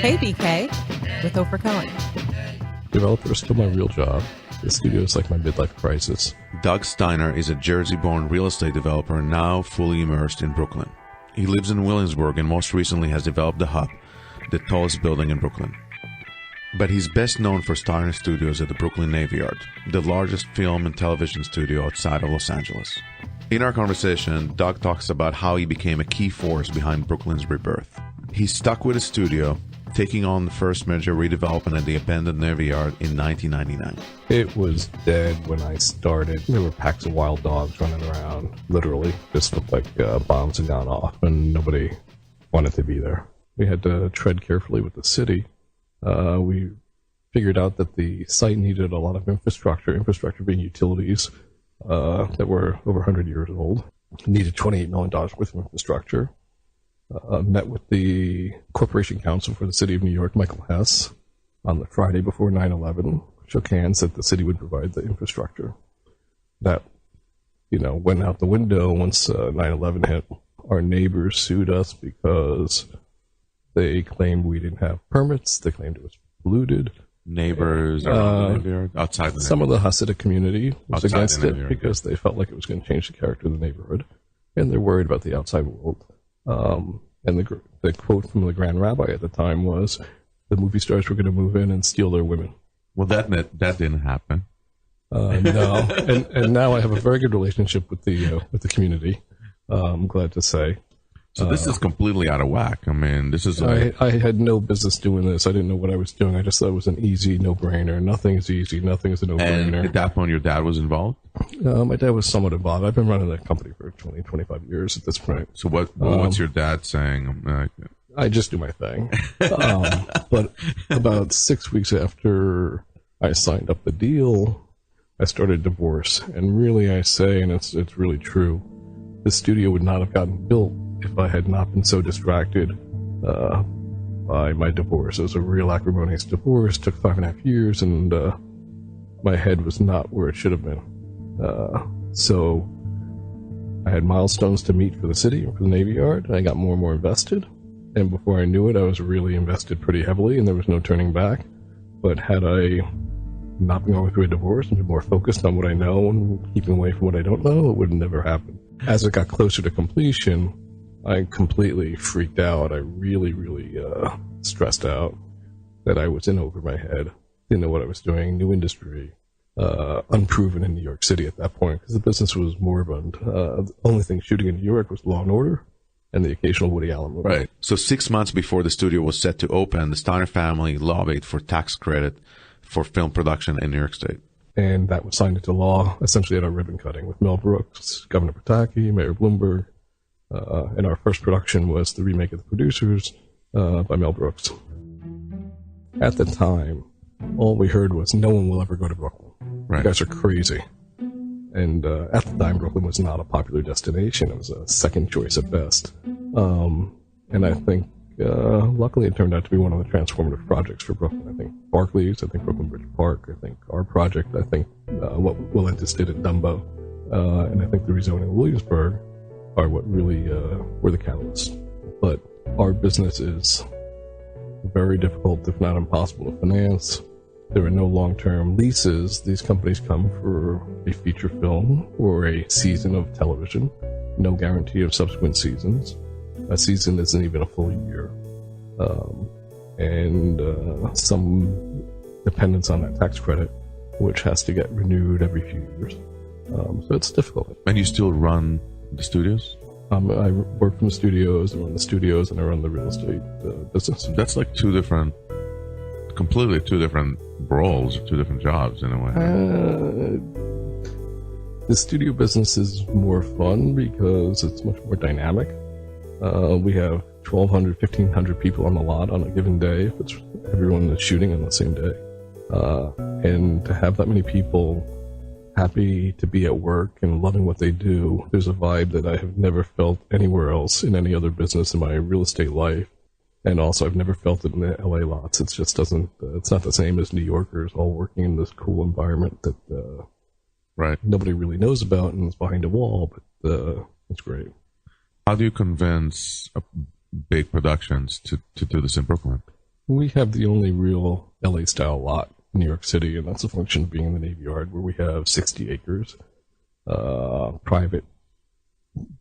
Hey BK with Ofer Cohen. Developer is still my real job. The studio is like my midlife crisis. Doug Steiner is a Jersey-born real estate developer now fully immersed in Brooklyn. He lives in Williamsburg and most recently has developed The Hub, the tallest building in Brooklyn. But he's best known for Steiner Studios at the Brooklyn Navy Yard, the largest film and television studio outside of Los Angeles. In our conversation, Doug talks about how he became a key force behind Brooklyn's rebirth. He stuck with his studio, taking on the first major redevelopment at the abandoned Navy Yard in 1999. It was dead when I started. There were packs of wild dogs running around, literally. Just looked like bombs had gone off and nobody wanted to be there. We had to tread carefully with the city. We figured out that the site needed a lot of infrastructure being utilities that were over 100 years old. It needed $28 million worth of infrastructure. Met with the Corporation Counsel for the City of New York, Michael Hess, on the Friday before 9/11. Shook hands that the city would provide the infrastructure. That, went out the window once 9/11 hit. Our neighbors sued us because they claimed we didn't have permits. They claimed it was polluted. Neighbors around the Navy Yard? Outside the Some Navy of the Hasidic community was Outside against the it Navy Yard, because they felt like it was going to change the character of the neighborhood. And they're worried about the outside world. And the quote from the Grand Rabbi at the time was, the movie stars were going to move in and steal their women. Well, that didn't happen. No, and now I have a very good relationship with the community. I'm glad to say. So this is completely out of whack. I mean, this is I had no business doing this. I didn't know what I was doing. I just thought it was an easy no-brainer. Nothing is easy. Nothing is a no-brainer. And at that point, your dad was involved? My dad was somewhat involved. I've been running the company for 20, 25 years at this point. So what's your dad saying? I just do my thing. But about 6 weeks after I signed up the deal, I started divorce. And really, I say, and it's really true, the studio would not have gotten built if I had not been so distracted by my divorce. It was a real acrimonious divorce, took 5.5 years, and my head was not where it should have been. So I had milestones to meet for the city and for the Navy Yard, and I got more and more invested. And before I knew it, I was really invested pretty heavily, and there was no turning back. But had I not been going through a divorce and been more focused on what I know and keeping away from what I don't know, it would never happen. As it got closer to completion, I completely freaked out. I really, really stressed out that I was in over my head. Didn't know what I was doing. New industry. Unproven in New York City at that point because the business was moribund. The only thing shooting in New York was Law & Order and the occasional Woody Allen movie. Right. So 6 months before the studio was set to open, the Steiner family lobbied for tax credit for film production in New York State. And that was signed into law essentially at our ribbon cutting with Mel Brooks, Governor Pataki, Mayor Bloomberg. And our first production was the remake of The Producers by Mel Brooks. At the time, all we heard was, no one will ever go to Brooklyn. Right. You guys are crazy. And at the time, Brooklyn was not a popular destination. It was a second choice at best. And I think, luckily, it turned out to be one of the transformative projects for Brooklyn. I think Barclays, I think Brooklyn Bridge Park, I think our project, I think what Willentis did at Dumbo, and I think the rezoning of Williamsburg are what really were the catalysts. But our business is very difficult, if not impossible, to finance. There are no long-term leases. These companies come for a feature film or a season of television. No guarantee of subsequent seasons. A season isn't even a full year. And some dependence on that tax credit, which has to get renewed every few years. So it's difficult. And you still run the studios? I work from the studios, I run the studios, and I run the real estate business. That's like completely two different roles, two different jobs in a way. The studio business is more fun because it's much more dynamic. We have 1,200, 1,500 people on the lot on a given day if it's everyone is shooting on the same day. And to have that many people happy to be at work and loving what they do, there's a vibe that I have never felt anywhere else in any other business in my real estate life. And also, I've never felt it in the LA lots. It just doesn't, it's not the same as New Yorkers all working in this cool environment that right. nobody really knows about and is behind a wall, but it's great. How do you convince big productions to do this in Brooklyn? We have the only real LA-style lot in New York City, and that's a function of being in the Navy Yard, where we have 60 acres, private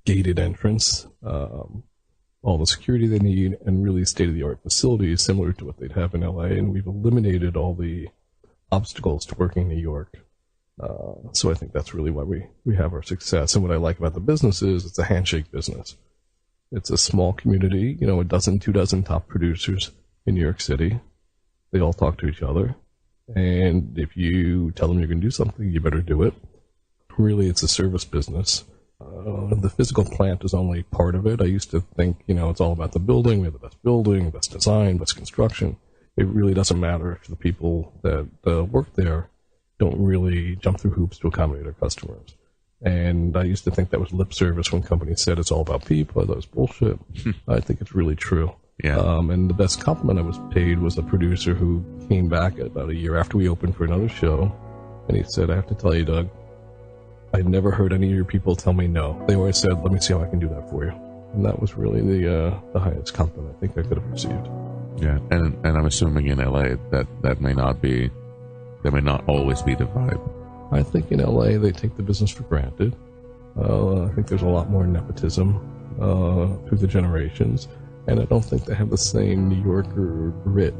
gated entrance, all the security they need, and really state-of-the-art facilities similar to what they'd have in LA, and we've eliminated all the obstacles to working in New York. So I think that's really why we have our success. And what I like about the business is it's a handshake business. It's a small community, a dozen, 2 dozen top producers in New York City. They all talk to each other. And if you tell them you're going to do something, you better do it. Really, it's a service business. The physical plant is only part of it. I used to think, it's all about the building. We have the best building, best design, best construction. It really doesn't matter if the people that work there don't really jump through hoops to accommodate our customers. And I used to think that was lip service when companies said it's all about people. I thought it was bullshit. I think it's really true. Yeah. And the best compliment I was paid was a producer who came back about a year after we opened for another show. And he said, I have to tell you, Doug, I never heard any of your people tell me no. They always said, let me see how I can do that for you. And that was really the highest compliment I think I could have received. Yeah. And I'm assuming in LA that may not always be the vibe. I think in LA they take the business for granted. I think there's a lot more nepotism through the generations. And I don't think they have the same New Yorker grit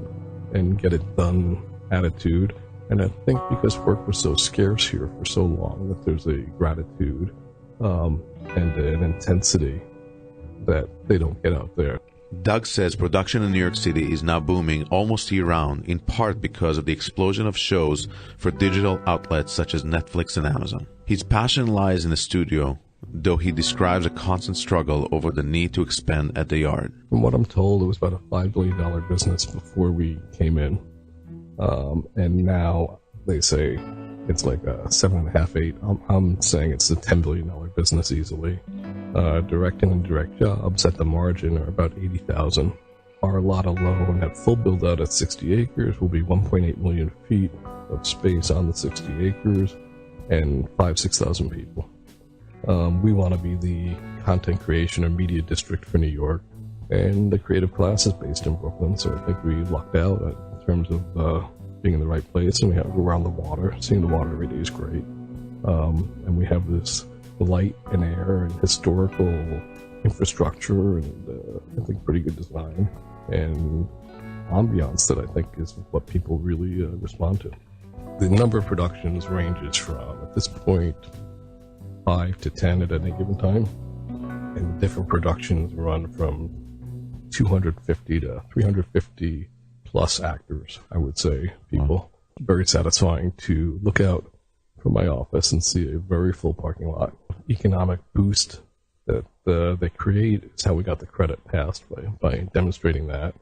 and get it done attitude. And I think because work was so scarce here for so long, that there's a gratitude and an intensity that they don't get out there. Doug says production in New York City is now booming almost year-round, in part because of the explosion of shows for digital outlets such as Netflix and Amazon. His passion lies in the studio, though he describes a constant struggle over the need to expand at the Yard. From what I'm told, it was about a $5 billion business before we came in. And now they say it's like a 7.5, 8. I'm saying it's a $10 billion business easily. Direct and indirect jobs at the margin are about 80,000. Our lot alone at full build out at 60 acres will be 1.8 million feet of space on the 60 acres and 6,000 people. We want to be the content creation or media district for New York, and the creative class is based in Brooklyn, so I think we lucked out in terms of being in the right place, and we're around the water. Seeing the water every day is great. And we have this light and air and historical infrastructure and I think pretty good design and ambiance that I think is what people really respond to. The number of productions ranges from, at this point, 5 to 10 at any given time, and different productions run from 250 to 350 plus actors, I would say, people. Very satisfying to look out from my office and see a very full parking lot. Economic boost that they create is how we got the credit passed by demonstrating that.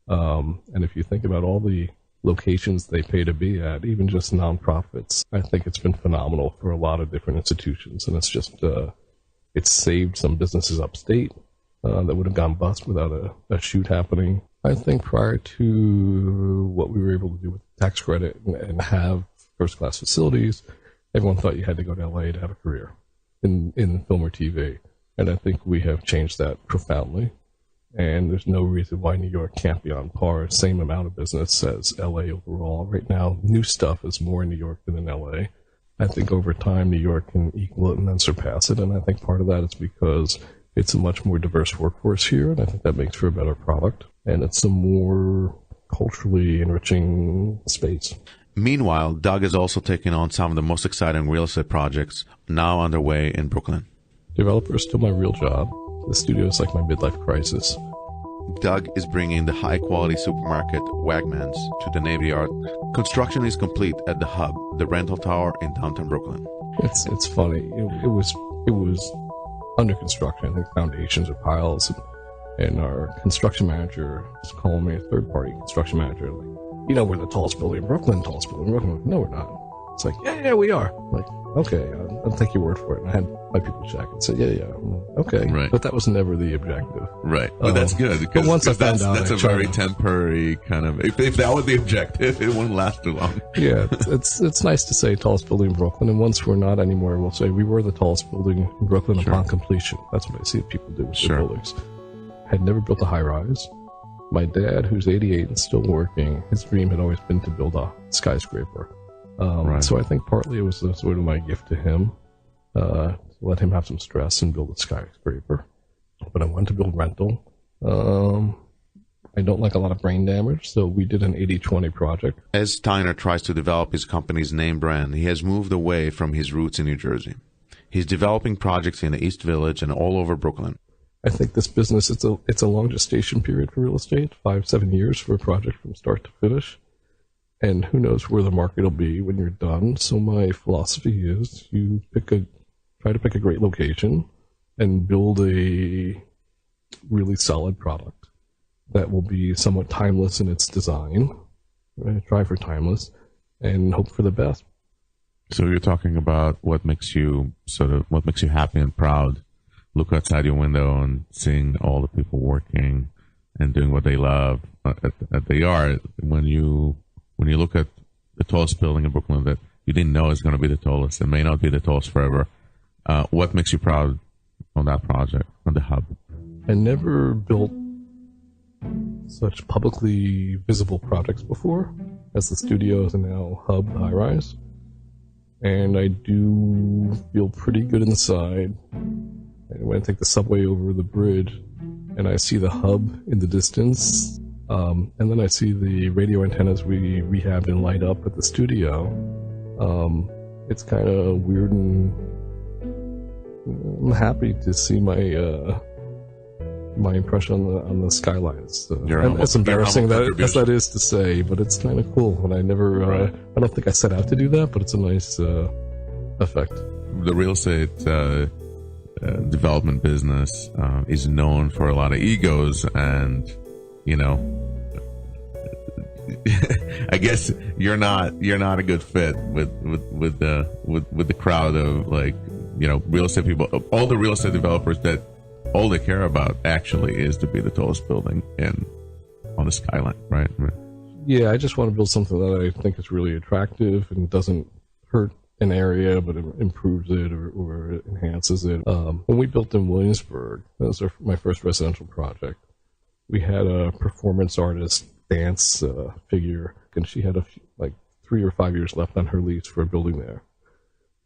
And if you think about all the locations they pay to be at, even just nonprofits, I think it's been phenomenal for a lot of different institutions. And it's just, it's saved some businesses upstate that would have gone bust without a shoot happening. I think prior to what we were able to do with tax credit and have first-class facilities, everyone thought you had to go to LA to have a career in film or TV. And I think we have changed that profoundly. And there's no reason why New York can't be on par, same amount of business as LA overall. Right now, new stuff is more in New York than in LA. I think over time, New York can equal it and then surpass it. And I think part of that is because it's a much more diverse workforce here. And I think that makes for a better product. And it's a more culturally enriching space. Meanwhile, Doug is also taking on some of the most exciting real estate projects now underway in Brooklyn. Developer is still my real job. The studio is like my midlife crisis. Doug is bringing the high-quality supermarket Wegmans to the Navy Yard. Construction is complete at the Hub, the rental tower in downtown Brooklyn. It's funny. It was under construction. I think foundations or piles, and our construction manager is calling me a third-party construction manager. Like, we're the tallest building in Brooklyn. Like, no, we're not. It's like, yeah, we are. Like, okay, I'll take your word for it. And I had my people check and say, yeah, okay. Right. But that was never the objective. Right. But that's good. Because, but once I found out, that's a very temporary kind of. If that was the objective, it wouldn't last too long. Yeah, it's nice to say tallest building in Brooklyn, and once we're not anymore, we'll say we were the tallest building in Brooklyn upon completion. That's what I see people do with their buildings. Had never built a high rise. My dad, who's 88 and still working, his dream had always been to build a skyscraper. So I think partly it was sort of my gift to him, let him have some stress and build a skyscraper. But I wanted to build rental. I don't like a lot of brain damage, so we did an 80-20 project. As Steiner tries to develop his company's name brand, he has moved away from his roots in New Jersey. He's developing projects in the East Village and all over Brooklyn. I think this business, it's a long gestation period for real estate, 5-7 years for a project from start to finish. And who knows where the market will be when you're done. So my philosophy is you try to pick a great location and build a really solid product that will be somewhat timeless in its design. Try for timeless and hope for the best. So you're talking about what makes you happy and proud. Look outside your window and seeing all the people working and doing what they love at the yard. When you look at the tallest building in Brooklyn that you didn't know is going to be the tallest, it may not be the tallest forever. What makes you proud on that project, on the hub? I never built such publicly visible projects before as the studios and now hub high-rise. And I do feel pretty good inside. When I take the subway over the bridge and I see the hub in the distance, and then I see the radio antennas we rehabbed and light up at the studio, it's kind of weird, and I'm happy to see my impression on the skylines. And it's embarrassing as that is to say, but it's kind of cool. And I don't think I set out to do that, but it's a nice effect. The real estate development business is known for a lot of egos, and I guess you're not a good fit with the crowd of real estate people. All the real estate developers that all they care about actually is to be the tallest building on the skyline, right? Yeah, I just want to build something that I think is really attractive and doesn't hurt an area, but it improves it or it enhances it. When we built in Williamsburg, that was my first residential project. We had a performance artist dance figure, and she had 3 or 5 years left on her lease for a building there.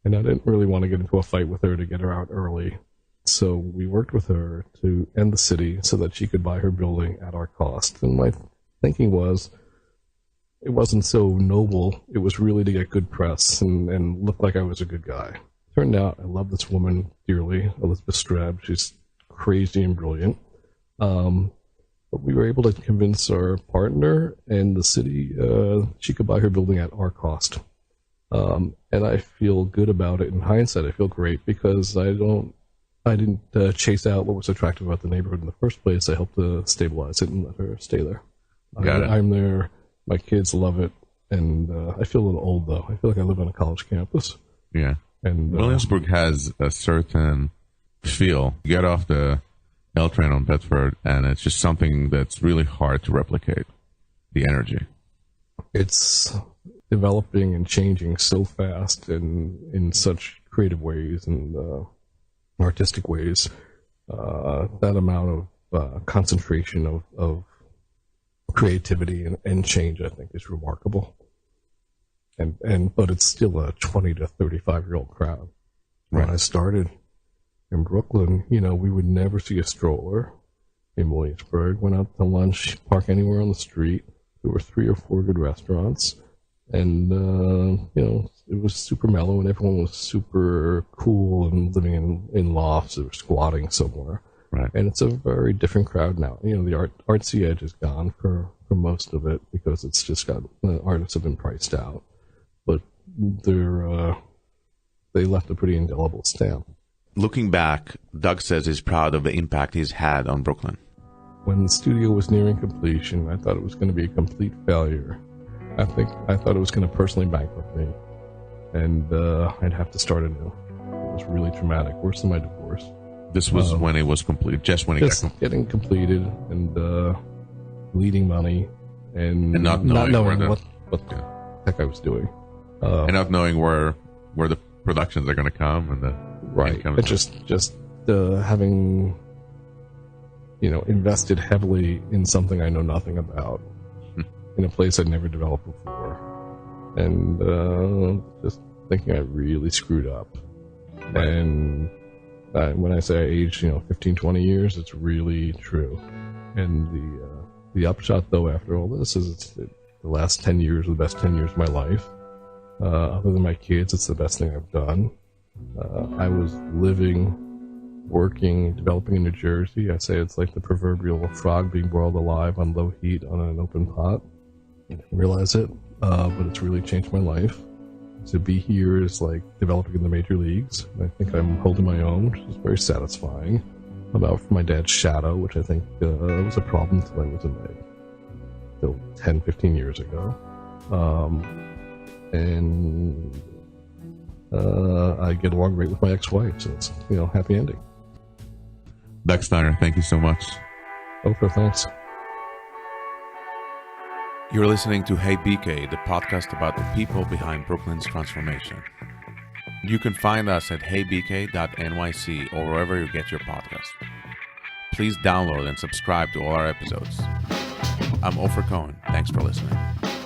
And I didn't really want to get into a fight with her to get her out early. So we worked with her to end the city so that she could buy her building at our cost. And my thinking was, it wasn't so noble. It was really to get good press and look like I was a good guy. Turned out I love this woman dearly, Elizabeth Strab. She's crazy and brilliant. But we were able to convince our partner and the city she could buy her building at our cost. And I feel good about it in hindsight. I feel great because I didn't chase out what was attractive about the neighborhood in the first place. I helped to stabilize it and let her stay there. I'm there. My kids love it. And I feel a little old, though. I feel like I live on a college campus. Yeah. And Williamsburg has a certain feel. You get off the L train on Bedford, and it's just something that's really hard to replicate. The energy. It's developing and changing so fast and in such creative ways and artistic ways. That amount of concentration of creativity and change, I think, is remarkable. But it's still a 20 to 35-year-old crowd. Right. When I started in Brooklyn, we would never see a stroller in Williamsburg. Went out to lunch, park anywhere on the street. There were 3 or 4 good restaurants. And, it was super mellow and everyone was super cool and living in lofts or squatting somewhere. Right. And it's a very different crowd now. The artsy edge is gone for most of it because it's just the artists have been priced out. But they left a pretty indelible stamp. Looking back, Doug says he's proud of the impact he's had on Brooklyn. When the studio was nearing completion, I thought it was going to be a complete failure. I thought it was going to personally bankrupt me, and I'd have to start anew. It was really traumatic, worse than my divorce. This was when it was complete, just when it got completed. Getting completed and bleeding money and not knowing what the heck I was doing. And not knowing where the productions are going to come and the right. income. But just having invested heavily in something I know nothing about, in a place I'd never developed before, and just thinking I really screwed up. And when I say I aged, 15, 20 years, it's really true. And the upshot, though, after all this, is it's the last 10 years are the best 10 years of my life. Other than my kids, it's the best thing I've done. I was living, working, developing in New Jersey. I say it's like the proverbial frog being boiled alive on low heat on an open pot. I didn't realize it, but it's really changed my life. To be here is like developing in the major leagues. I think I'm holding my own, which is very satisfying. I'm out from my dad's shadow, which I think was a problem until I was till 10, 15 years ago. And I get along great with my ex-wife, so it's, happy ending. Doug Steiner, thank you so much. Ofer, thanks. You're listening to Hey BK, the podcast about the people behind Brooklyn's transformation. You can find us at heybk.nyc or wherever you get your podcast. Please download and subscribe to all our episodes. I'm Ofer Cohen. Thanks for listening.